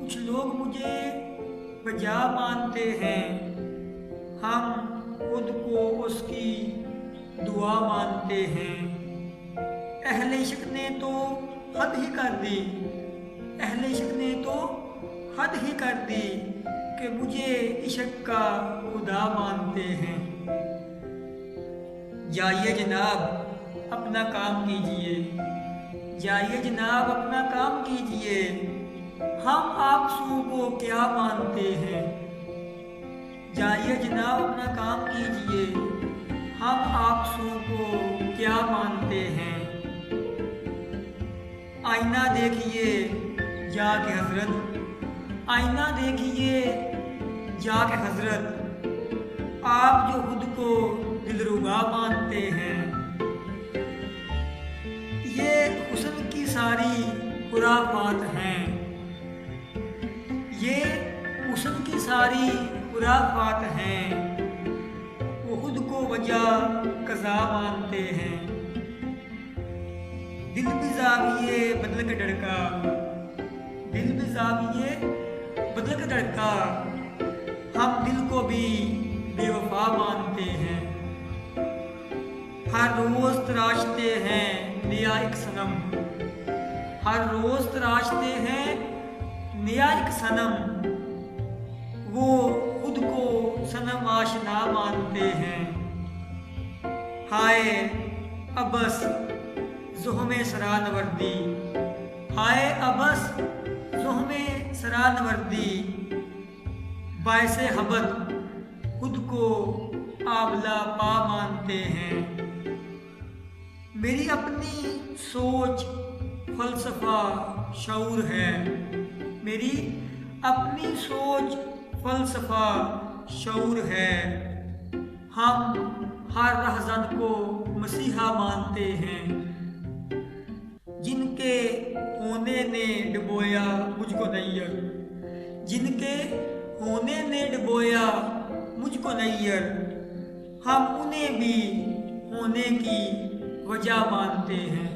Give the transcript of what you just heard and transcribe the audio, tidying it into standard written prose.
کچھ لوگ مجھے بجا مانتے ہیں، ہم خود کو اس کی دعا مانتے ہیں۔ اہل عشق نے تو حد ہی کر دی، اہل عشق نے تو حد ہی کر دی کہ مجھے عشق کا خدا مانتے ہیں۔ جائیے جناب اپنا کام کیجئے، جائیے جناب اپنا کام کیجئے، ہم آپ سو کو کیا مانتے ہیں۔ جائیے جناب اپنا کام کیجئے، ہم آپ سو کو کیا مانتے ہیں۔ آئینہ دیکھیے جا کے حضرت، آئینہ دیکھیے جا کے حضرت، آپ جو خود کو دلربا مانتے ہیں۔ یہ حسن کی ساری خرافات ہیں، یہ حسن کی ساری خرافات ہیں، وہ خود کو وجہ قضا مانتے ہیں۔ دل بھی زاویے بدل کے دھڑکا، دل بھی زاویے بدل کے دھڑکا، ہم دل کو بھی بے وفا مانتے ہیں۔ ہر روز تراشتے ہیں نیا ایک صنم، ہر روز تراشتے ہیں نیا ایک صنم، وہ خود کو صنم آشنا مانتے ہیں۔ ہائے ابس زحم سرانوردی، ہائے ابس زحم سرانوردی، باعث حبت خود کو آبلہ پا مانتے ہیں۔ میری اپنی سوچ فلسفہ شعور ہے، میری اپنی سوچ فلسفہ شعور ہے، ہم ہر رہزن کو مسیحا مانتے ہیں۔ جن کے ہونے نے ڈبویا مجھ کو نیر، جن کے ہونے نے ڈبویا مجھ کو نیر، ہم انہیں بھی ہونے کی وجہ مانتے ہیں۔